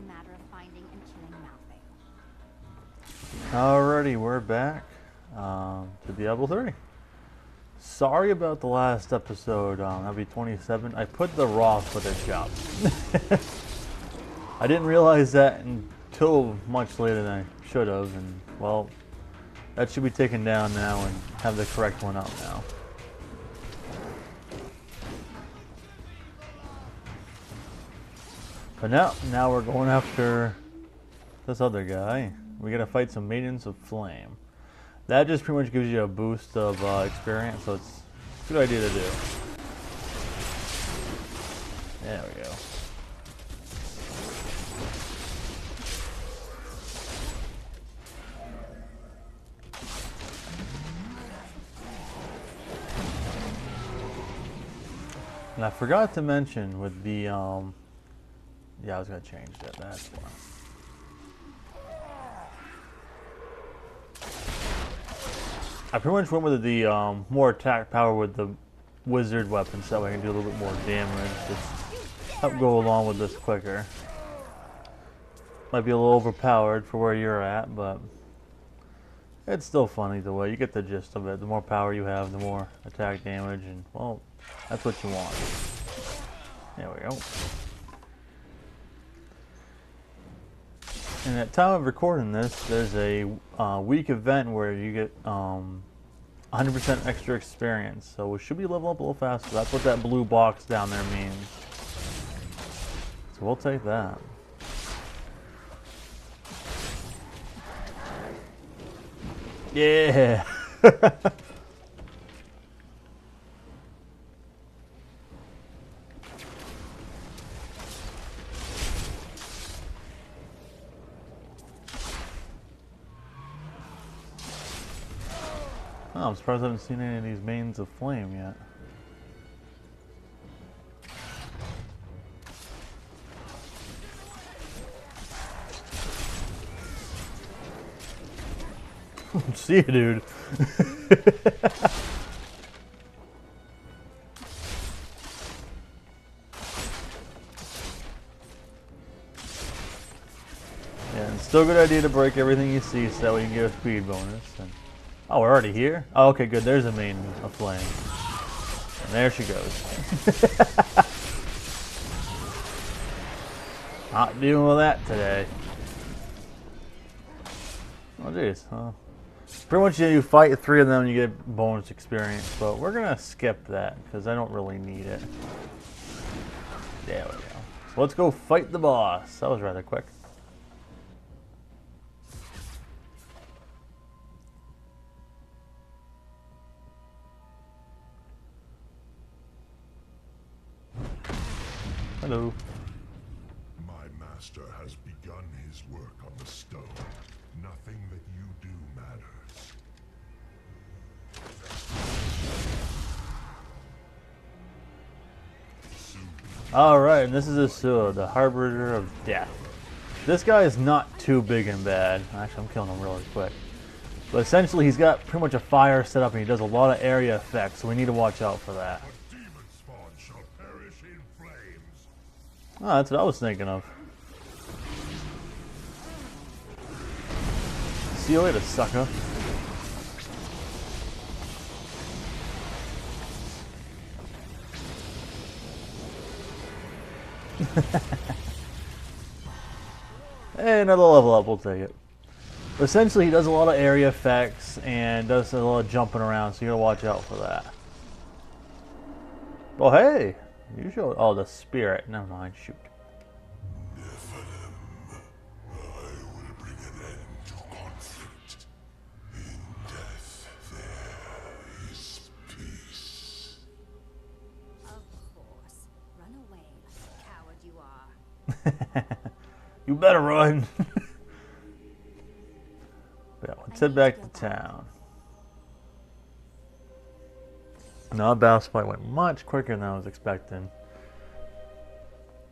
a matter of finding and killing Malfeyo. Alrighty, we're back to Diablo 3. Sorry about the last episode, that'll be 27. I put the raw footage up. I didn't realize that until much later than I should have, and well, that should be taken down now and have the correct one up now. But now we're going after this other guy. We gotta fight some Maidens of Flame. That just pretty much gives you a boost of experience, so it's a good idea to do. There we go. And I forgot to mention with the, yeah, I was going to change that, that's why. I pretty much went with the more attack power with the wizard weapon, so that way I can do a little bit more damage. Just help go along with this quicker. Might be a little overpowered for where you're at, but it's still fun either way. You get the gist of it. The more power you have, the more attack damage, and well, that's what you want. There we go. And at time of recording this, there's a week event where you get 100% extra experience. So we should be leveling up a little faster. That's what that blue box down there means. So we'll take that. Yeah! Oh, I'm surprised I haven't seen any of these Maidens of Flame yet. See you, dude. Yeah, it's still a good idea to break everything you see so that way you can get a speed bonus. And oh, we're already here? Oh, okay, good. There's a Maiden of Flame. And there she goes. Not dealing with that today. Oh, jeez. Pretty much you fight 3 of them and you get bonus experience, but we're going to skip that because I don't really need it. There we go. So let's go fight the boss. That was rather quick. Hello. My master has begun his work on the stone. Nothing that you do matters. Alright, and this is Asura, the Harbinger of Death. This guy is not too big and bad. Actually, I'm killing him really quick. But essentially, he's got pretty much a fire set up and he does a lot of area effects, so we need to watch out for that. Demon spawn shall perish in flames. Oh, that's what I was thinking of. See you later, sucker. Hey, another level up, we'll take it. But essentially, he does a lot of area effects and does a lot of jumping around, so you gotta watch out for that. Oh, hey! You showed. Oh, the spirit. Never mind, shoot. I will bring an end to conflict. In death there is peace. Of course. Run away like the coward you are. You better run! Yeah, let's head back to town. No, that boss fight went much quicker than I was expecting.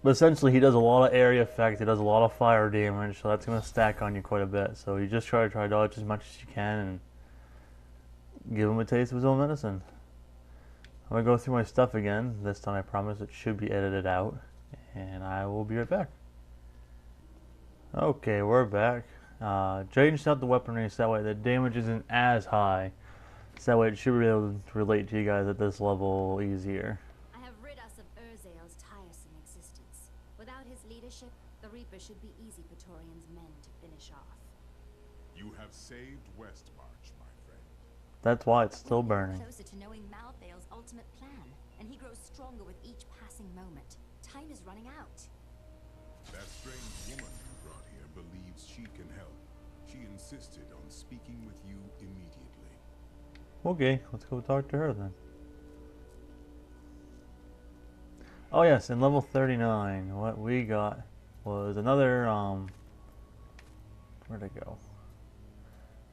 But essentially, he does a lot of area effect, he does a lot of fire damage, so that's going to stack on you quite a bit. So you just try to dodge as much as you can and give him a taste of his own medicine. I'm going to go through my stuff again. This time I promise it should be edited out. And I will be right back. Okay, we're back. Changed out the weaponry so that way the damage isn't as high. So that way it should be able to relate to you guys at this level easier. I have rid us of Urzael's tiresome existence. Without his leadership, the Reaper should be easy for Torian's men to finish off. You have saved Westmarch, my friend. That's why it's still We're burning. closer to knowing Malthael's ultimate plan, and he grows stronger with each passing moment. Time is running out. That strange woman you brought here believes she can help. She insisted on speaking with you immediately. Okay, let's go talk to her then. Oh yes, in level 39, what we got was another, where'd it go?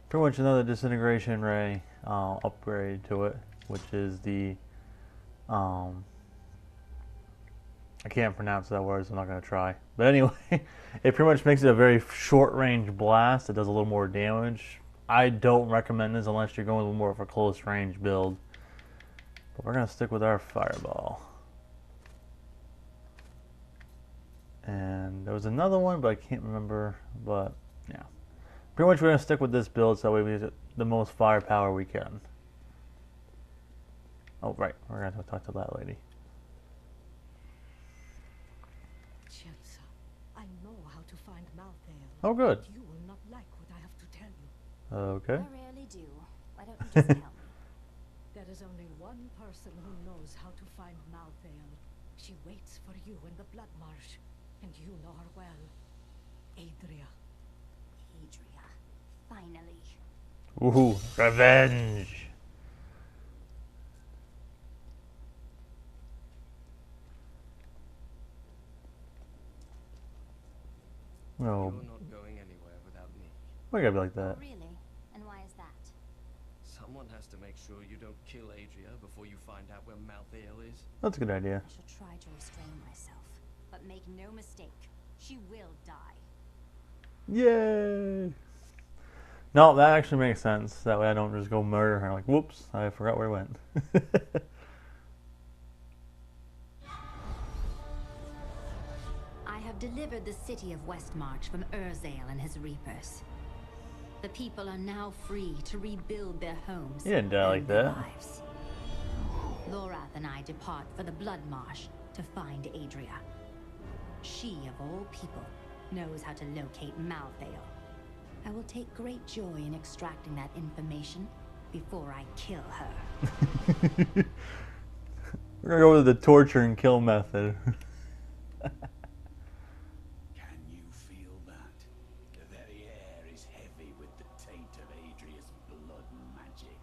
Pretty much another disintegration ray upgrade to it, which is the, I can't pronounce that word, so I'm not going to try. But anyway, it pretty much makes it a very short range blast. It does a little more damage. I don't recommend this unless you're going with more of a close range build. But we're going to stick with our fireball. And there was another one, but I can't remember. But yeah, pretty much we're going to stick with this build so that way we get the most firepower we can. Oh, right. We're going to talk to that lady. Chelsa, I know how to find Malthael. Oh, good. You will not like what I have to tell you. Okay. I rarely do. Why don't you just tell me? There is only one person who knows how to find Malthael. She waits for you in the Blood Marsh, and you know her well. Adria. Adria. Finally. Ooh, revenge. No, You're not going anywhere without me. why you gotta be like that? Really? And why is that? Someone has to make sure you don't kill Adria before you find out where Malthael is. That's a good idea. I shall try to restrain myself. But make no mistake, she will die. Yay! No, that actually makes sense. That way I don't just go murder her. Like, whoops, I forgot where I went. I have delivered the city of Westmarch from Urzael and his Reapers. The people are now free to rebuild their homes You didn't die like and their that. lives. Lorath and I depart for the Blood Marsh to find Adria. She, of all people, knows how to locate Malthael. I will take great joy in extracting that information before I kill her. We're gonna go with the torture and kill method. Can you feel that? The very air is heavy with the taint of Adria's blood magic.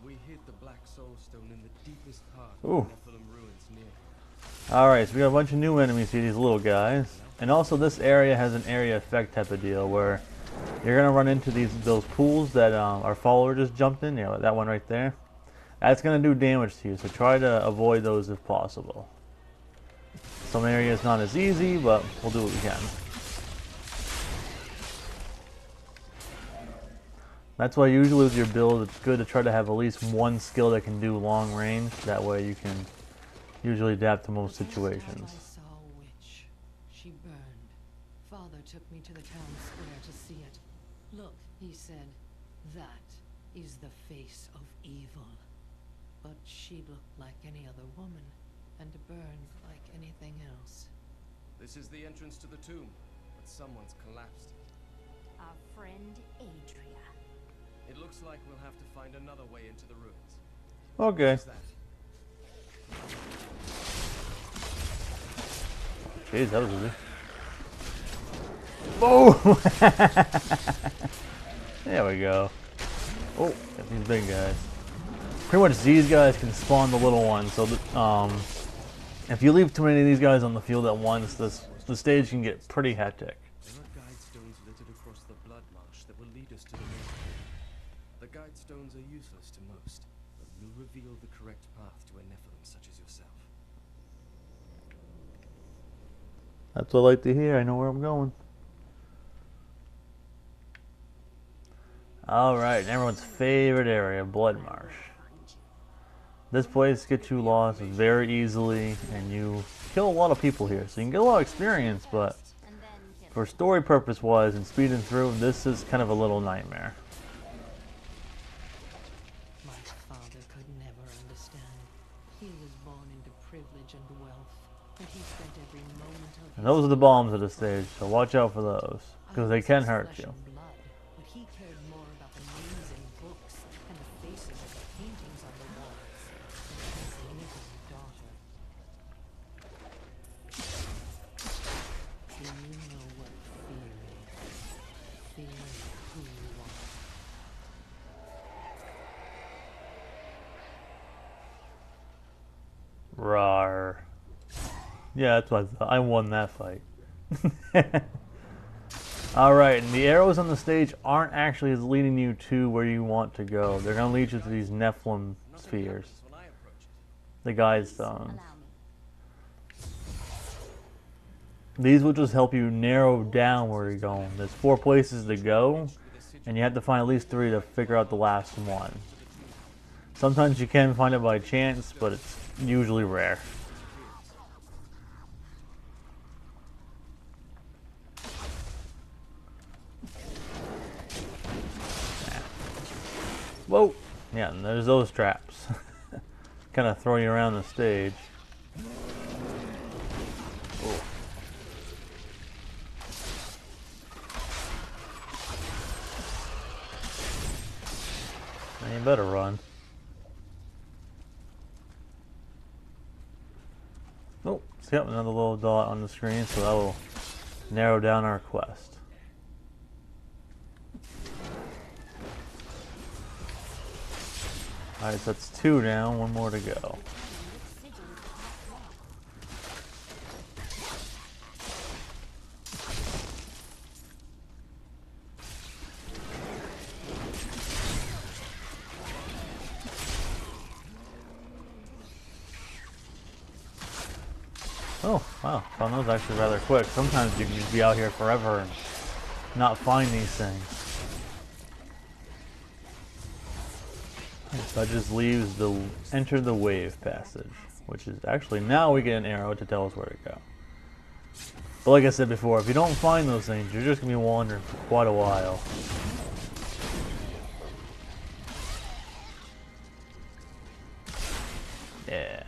We hid the Black Soul Stone in the deepest part Ooh. of the Nephilim ruins near here. Alright, so we got a bunch of new enemies here, these little guys. And also this area has an area effect type of deal where you're gonna run into those pools that our follower just jumped in, that one right there. That's gonna do damage to you, so try to avoid those if possible. Some areas not as easy, but we'll do what we can. That's why usually with your build it's good to try to have at least one skill that can do long range. That way you can usually adapt to most situations. I saw a witch. She burned. Father took me to the town square to see it. Look, he said, that is the face of evil. But she looked like any other woman, and burned like anything else. This is the entrance to the tomb, but someone's collapsed. Our friend Adria. It looks like we'll have to find another way into the ruins. Okay. What's that? Jeez, that was easy. Boom! There we go. Oh, got these big guys. Pretty much these guys can spawn the little ones, so if you leave too many of these guys on the field at once, the stage can get pretty hectic. There are guide stones littered across the Blood Marsh that will lead us to the Nephilim. The guide stones are useless to most, but will reveal the correct path to a Nephilim such as yourself. That's what I like to hear. I know where I'm going. Alright, everyone's favorite area, Blood Marsh. This place gets you lost very easily, and you kill a lot of people here, so you can get a lot of experience, but for story purpose wise and speeding through, this is kind of a little nightmare. My father could never understand. He was born into privilege and wealth, and he spent every moment of And those are the bombs of the stage, so watch out for those, because they can hurt you. blood, but he cared more about the names in books and the faces of the paintings on the walls than his little daughter. Do you know what fear is? Fear of who you are. Rawr. Yeah, that's what I thought. I won that fight. Alright, and the arrows on the stage aren't actually leading you to where you want to go. They're going to lead you to these Nephilim spheres. The guide stones. These will just help you narrow down where you're going. There's 4 places to go, and you have to find at least 3 to figure out the last one. Sometimes you can find it by chance, but it's usually rare. Whoa! Yeah, and there's those traps. Kind of throw you around the stage. Oh. Now you better run. Oh, see, another little dot on the screen, so that will narrow down our quest. Alright, so that's 2 down, 1 more to go. Oh, wow, found those actually rather quick. Sometimes you can just be out here forever and not find these things. So that just leaves the enter the wave passage, which is actually now we get an arrow to tell us where to go. But like I said before, if you don't find those things, you're just going to be wandering for quite a while. Yeah.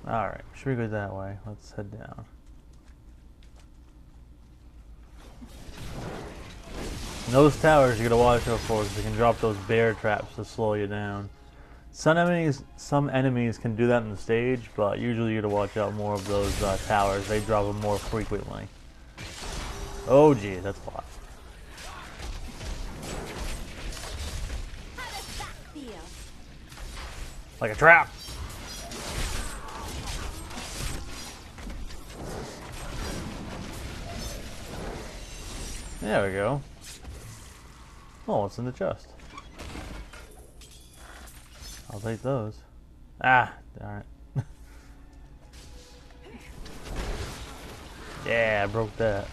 Alright, should we go that way? Let's head down. And those towers you gotta watch out for because they can drop those bear traps to slow you down. Some enemies can do that in the stage, but usually you gotta watch out more of those towers. They drop them more frequently. Oh gee, that's a lot. How does that feel? Like a trap! There we go. Oh, what's in the chest? I'll take those. Ah, darn it. Yeah, I broke that.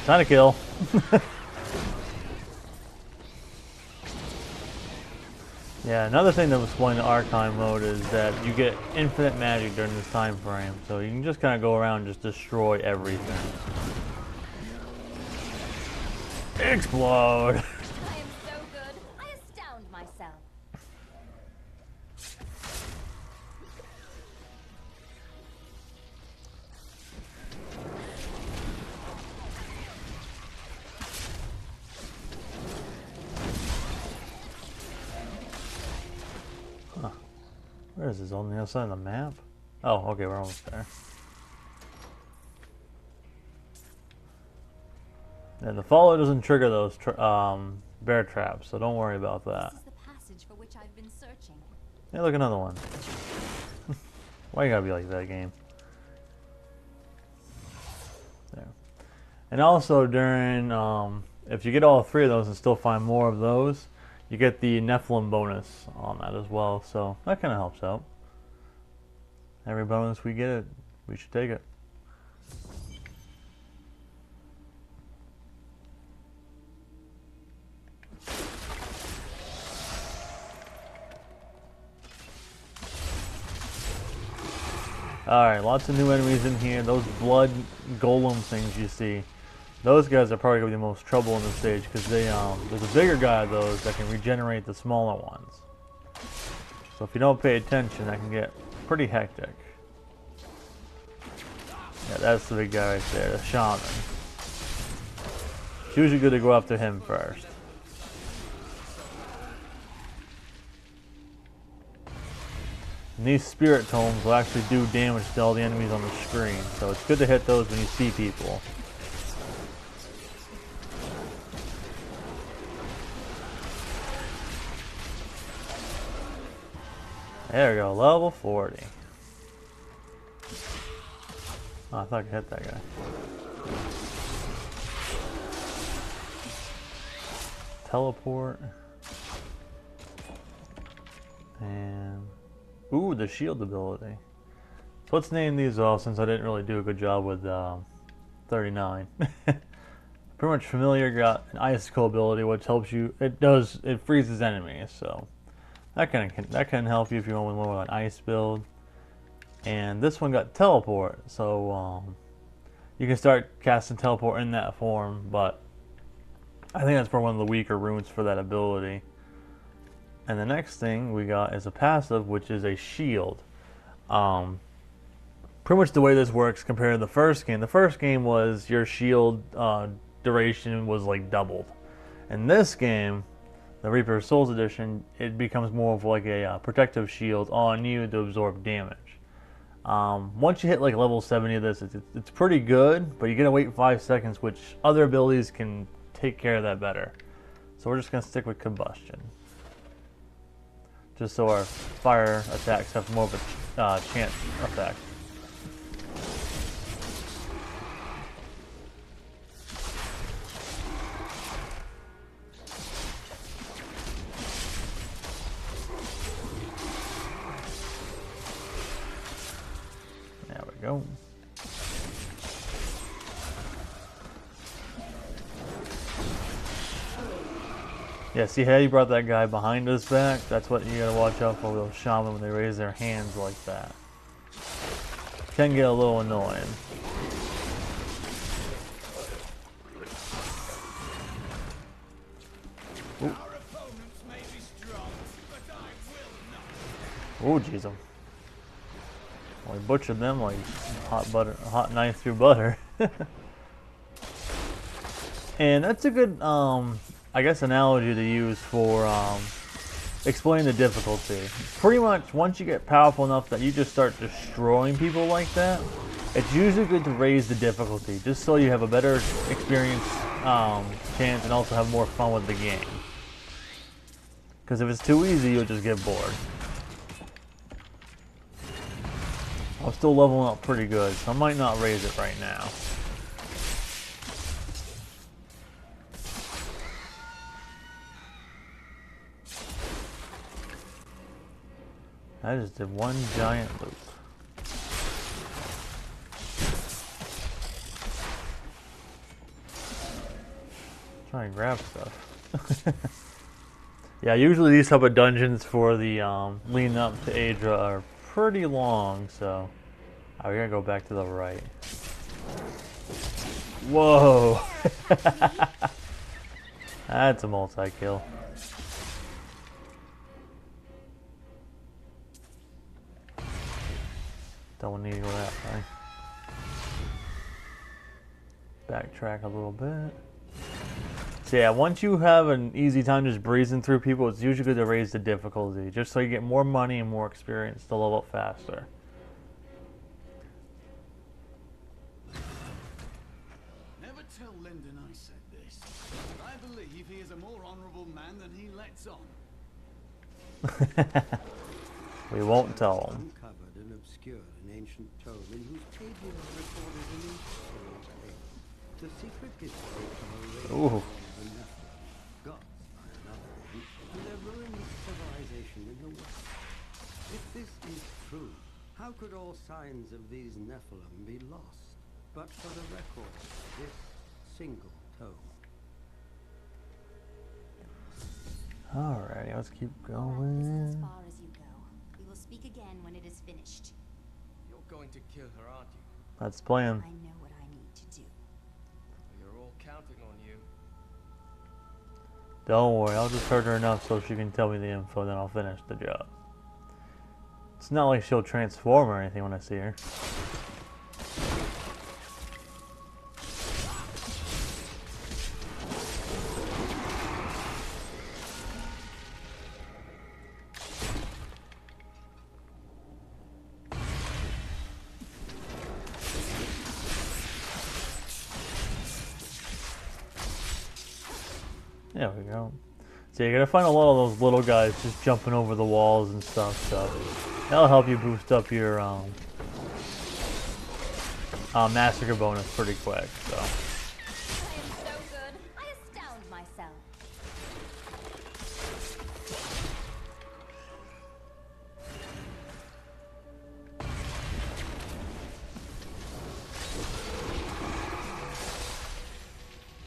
Time to kill. Yeah, another thing that was spoiling the archive mode is that you get infinite magic during this time frame, so you can just kind of go around and just destroy everything. Explode! I am so good, I astound myself. Huh. Where is this? On the other side of the map? Oh, okay, we're almost there. And the follow doesn't trigger those bear traps, so don't worry about that. This is the passage for which I've been searching. Hey, look, another one. Why you gotta be like that, game? There. And also during, if you get all 3 of those and still find more of those, you get the Nephilim bonus on that as well, so that kind of helps out. Every bonus we get, we should take it. Alright, lots of new enemies in here. Those blood golem things you see, those guys are probably going to be the most trouble in this stage because there's a bigger guy of those that can regenerate the smaller ones. So if you don't pay attention, that can get pretty hectic. Yeah, that's the big guy right there, the shaman. It's usually good to go after him first. And these spirit tomes will actually do damage to all the enemies on the screen, so it's good to hit those when you see people. There we go, level 40. Oh, I thought I could hit that guy. Teleport. And ooh, the shield ability. So let's name these all since I didn't really do a good job with 39. Pretty much familiar got an icicle ability, which helps you. It freezes enemies, so that can help you if you want more of an ice build. And this one got teleport, so you can start casting teleport in that form, but I think that's for one of the weaker runes for that ability. And the next thing we got is a passive, which is a shield. Pretty much the way this works compared to the first game. The first game was your shield duration was like doubled. In this game, the Reaper of Souls edition, it becomes more of like a protective shield on you to absorb damage. Once you hit like level 70 of this, it's pretty good, but you're gonna wait 5 seconds, which other abilities can take care of that better. So we're just gonna stick with combustion, just so our fire attacks have more of a chance effect. There we go. Yeah, see how you brought that guy behind us back? That's what you gotta watch out for with those shaman when they raise their hands like that. Can get a little annoying. Ooh. Oh, jeez. We butchered them like hot knife through butter. And that's a good, I guess, analogy to use for explaining the difficulty. Pretty much, once you get powerful enough that you just start destroying people like that, it's usually good to raise the difficulty, just so you have a better experience chance and also have more fun with the game. Because if it's too easy, you'll just get bored. I'm still leveling up pretty good, so I might not raise it right now. I just did one giant loop. Try and grab stuff. Yeah, usually these type of dungeons for the leading up to Adria are pretty long, so we gotta go back to the right. Whoa! That's a multi-kill. Don't need to go that way. Backtrack a little bit. So yeah, once you have an easy time just breezing through people, it's usually good to raise the difficulty, just so you get more money and more experience to level up faster. Never tell Lyndon I said this. I believe he is a more honorable man than he lets on. We won't tell him. Uncovered and obscured an ancient tome in whose pages are recorded an interesting tale. The secret history of a race of the Nephilim, gods by another name, and their ruined civilization in the west. If this is true, how could all signs of these Nephilim be lost, but for the record of this single tome? Alright, let's keep This is as going. far as you go. We will speak again when it is finished. Your going to kill her, aren't you? That's the plan. I know what I need to do. We're all counting on you. Don't worry, I'll just hurt her enough so she can tell me the info, then I'll finish the job. It's not like she'll transform or anything when I see her. There we go. So you're gonna find a lot of those little guys just jumping over the walls and stuff, so that'll help you boost up your massacre bonus pretty quick, so. I am so good. I astound myself.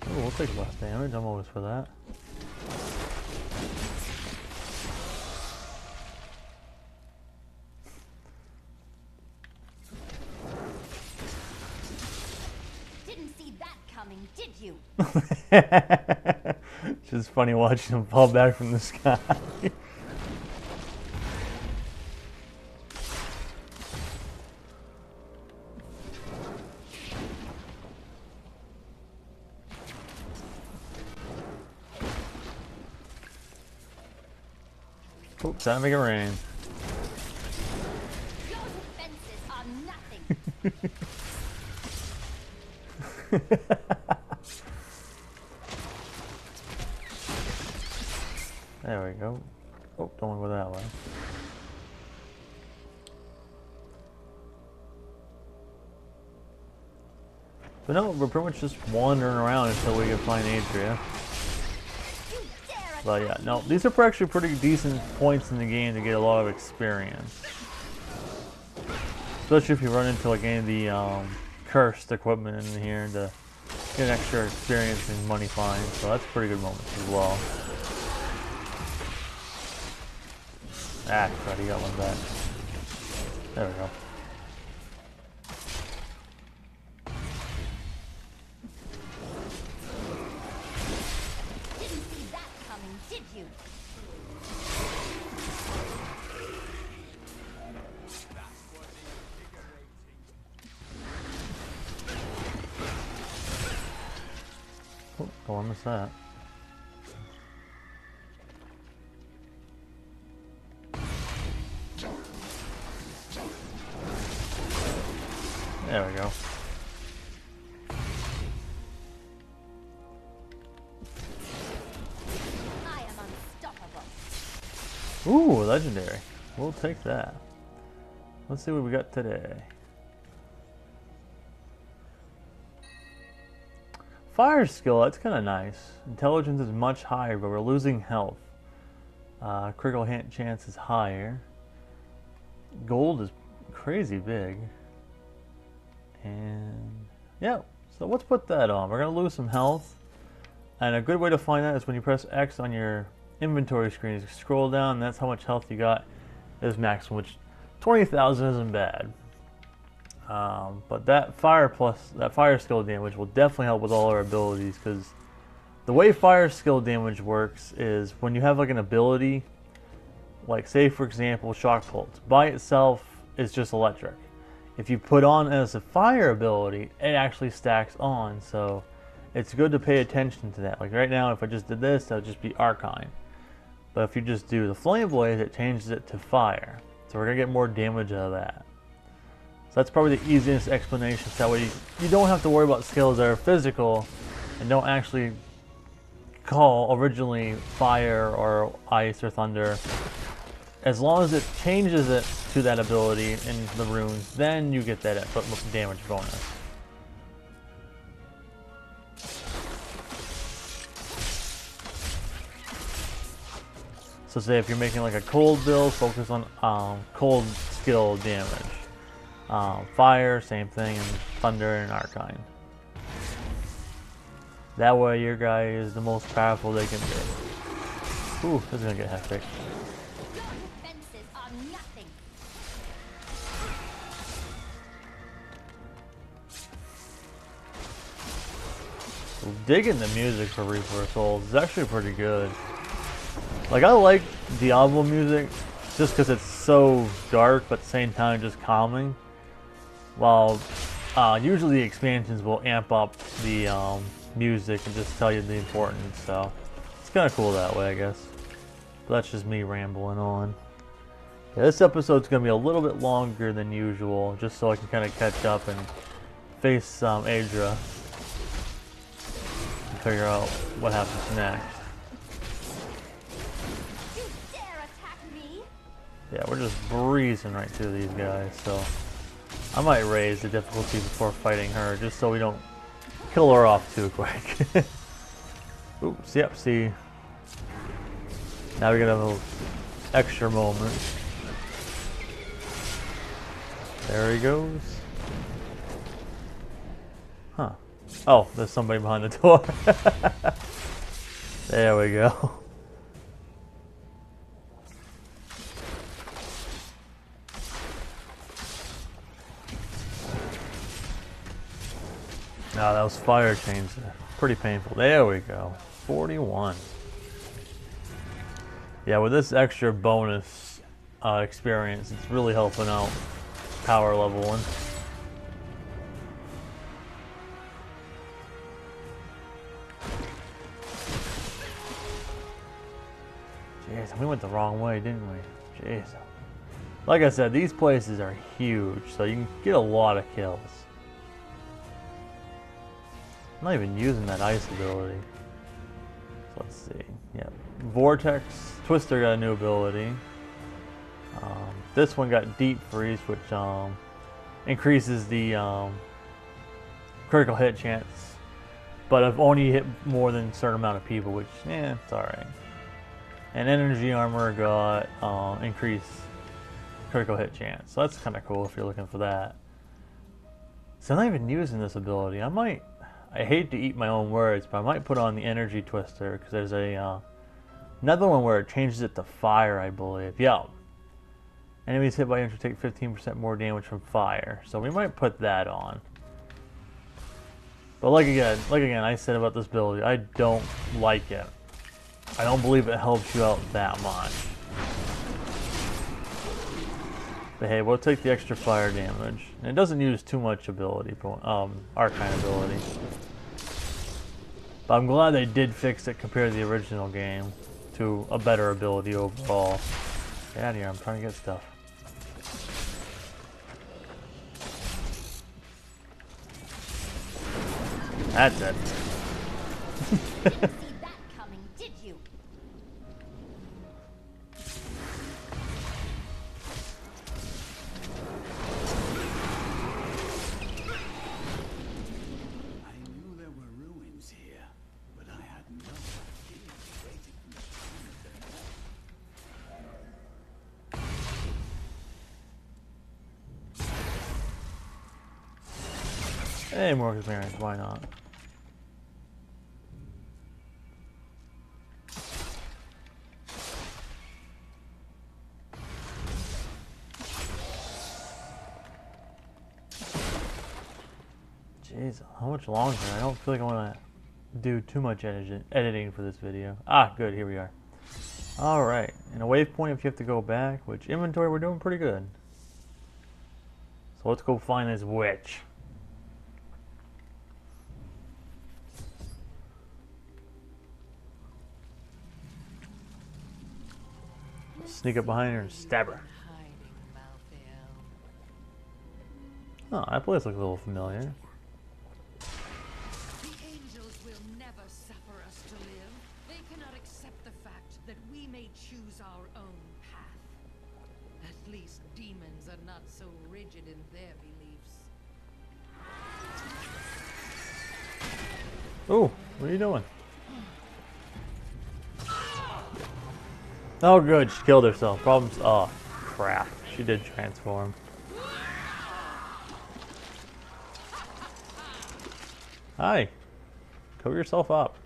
Ooh, we'll take less damage, I'm always for that. Didn't see that coming, did you? It's just funny watching him fall back from the sky. Oh, time to make it rain. Your defenses are nothing. There we go. Oh, don't want to go that way. But no, we're pretty much just wandering around until we can find Adria. But yeah, no, these are actually pretty decent points in the game to get a lot of experience. Especially if you run into like any of the cursed equipment in here to get extra experience and money finds. So that's a pretty good moment as well. Ah, crud, he got one back. There we go. Didn't see that coming, did you? Oh, don't want to miss that. There we go. I am unstoppable. Ooh, legendary. We'll take that. Let's see what we got today. Fire skill, that's kind of nice. Intelligence is much higher, but we're losing health. Critical hit chance is higher. Gold is crazy big. And yeah, so let's put that on. We're going to lose some health. And a good way to find that is when you press X on your inventory screen. You scroll down, and that's how much health you got is maximum, which 20,000 isn't bad. But that fire skill damage will definitely help with all our abilities, because the way fire skill damage works is when you have like an ability, like say for example shock pulse, by itself is just electric. If you put on as a fire ability, it actually stacks on, so it's good to pay attention to that. Like right now, if I just did this, that would just be Archine. But if you just do the Flame Blade, it changes it to fire. So we're going to get more damage out of that. So that's probably the easiest explanation. So that way you don't have to worry about skills that are physical and don't actually call originally fire or ice or thunder. As long as it changes it to that ability in the runes, then you get that damage bonus. So say if you're making like a cold build, focus on cold skill damage. Fire, same thing, and thunder and arcane. That way your guy is the most powerful they can be. Ooh, this is gonna get hectic. Digging the music for Reaper of Souls. It's actually pretty good. Like, I like Diablo music just because it's so dark, but at the same time just calming. While usually the expansions will amp up the music and just tell you the importance. So it's kind of cool that way, I guess. But that's just me rambling on. Yeah, this episode's going to be a little bit longer than usual, just so I can kind of catch up and face Adria and figure out what happens next. You dare attack me? Yeah, we're just breezing right through these guys, so I might raise the difficulty before fighting her, just so we don't kill her off too quick. Oops, yep, see. Now we're gonna have a little extra moment. There he goes. Huh. Oh, there's somebody behind the door. There we go. Now those fire chains are pretty painful. There we go. 41. Yeah, with this extra bonus experience, it's really helping out power leveling. Jeez, we went the wrong way, didn't we? Jeez. Like I said, these places are huge, so you can get a lot of kills. I'm not even using that ice ability. So let's see. Yeah, Vortex. Twister got a new ability. This one got Deep Freeze, which increases the critical hit chance. But I've only hit more than a certain amount of people, which, it's alright. And Energy Armor got increased critical hit chance. So that's kind of cool if you're looking for that. So I'm not even using this ability. I hate to eat my own words, but I might put on the Energy Twister, because there's a another one where it changes it to fire, I believe. Yeah. Enemies hit by Energy take 15% more damage from fire. So we might put that on. But like again, I said about this ability, I don't like it. I don't believe it helps you out that much. But hey, we'll take the extra fire damage. And it doesn't use too much ability, arcane ability. But I'm glad they did fix it compared to the original game to a better ability overall. Get out of here, I'm trying to get stuff. That's it. Didn't see that coming, did you? I knew there were ruins here, but I had no idea they waited from the Hey, more experience, why not? Jeez, how much longer? I don't feel like I want to do too much editing for this video. Ah, good, here we are. Alright, and a waypoint if you have to go back, which inventory we're doing pretty good. So let's go find this witch. Sneak up behind her and stab her. Oh, that place looks a little familiar. The angels will never suffer us to live. They cannot accept the fact that we may choose our own path. At least demons are not so rigid in their beliefs. Oh, what are you doing? Oh good, she killed herself. Problems. Oh, crap. She did transform. Hi. Cover yourself up.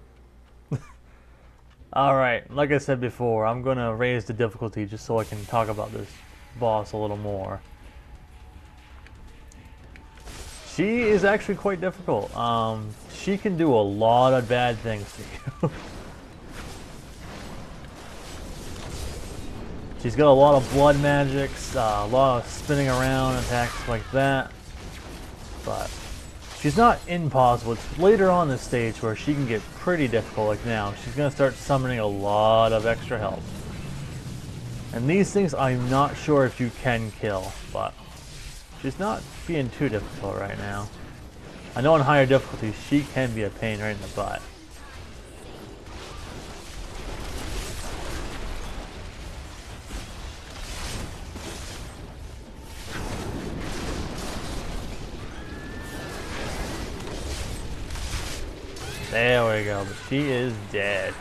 Alright, like I said before, I'm gonna raise the difficulty just so I can talk about this boss a little more. She is actually quite difficult. She can do a lot of bad things to you. She's got a lot of blood magics, a lot of spinning around attacks like that. But she's not impossible. It's later on this stage where she can get pretty difficult. Like now, she's going to start summoning a lot of extra help. And these things I'm not sure if you can kill, but she's not being too difficult right now. I know on higher difficulties she can be a pain right in the butt. There we go, but she is dead.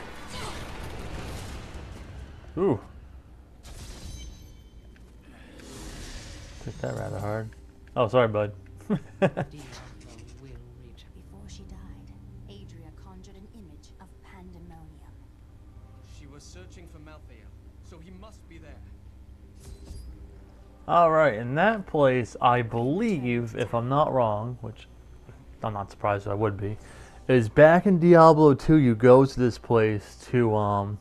Ooh. Took that rather hard. Oh, sorry, bud. Diablo will reach. Before she died, Adria conjured an image of pandemonium. She was searching for Malthael, so he must be there. Alright, in that place, I believe, if I'm not wrong, which I'm not surprised I would be, is back in Diablo 2, you go to this place to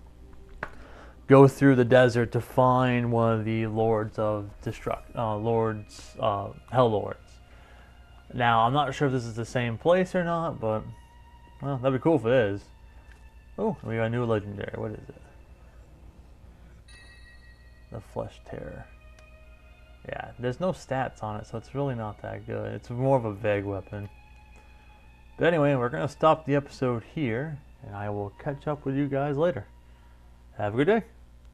go through the desert to find one of the Lords of Hell Lords. Now, I'm not sure if this is the same place or not, but, well, that'd be cool if it is. Oh, we got a new legendary. What is it? The Flesh Terror. Yeah, there's no stats on it, so it's really not that good. It's more of a vague weapon. But anyway, we're going to stop the episode here, and I will catch up with you guys later. Have a good day.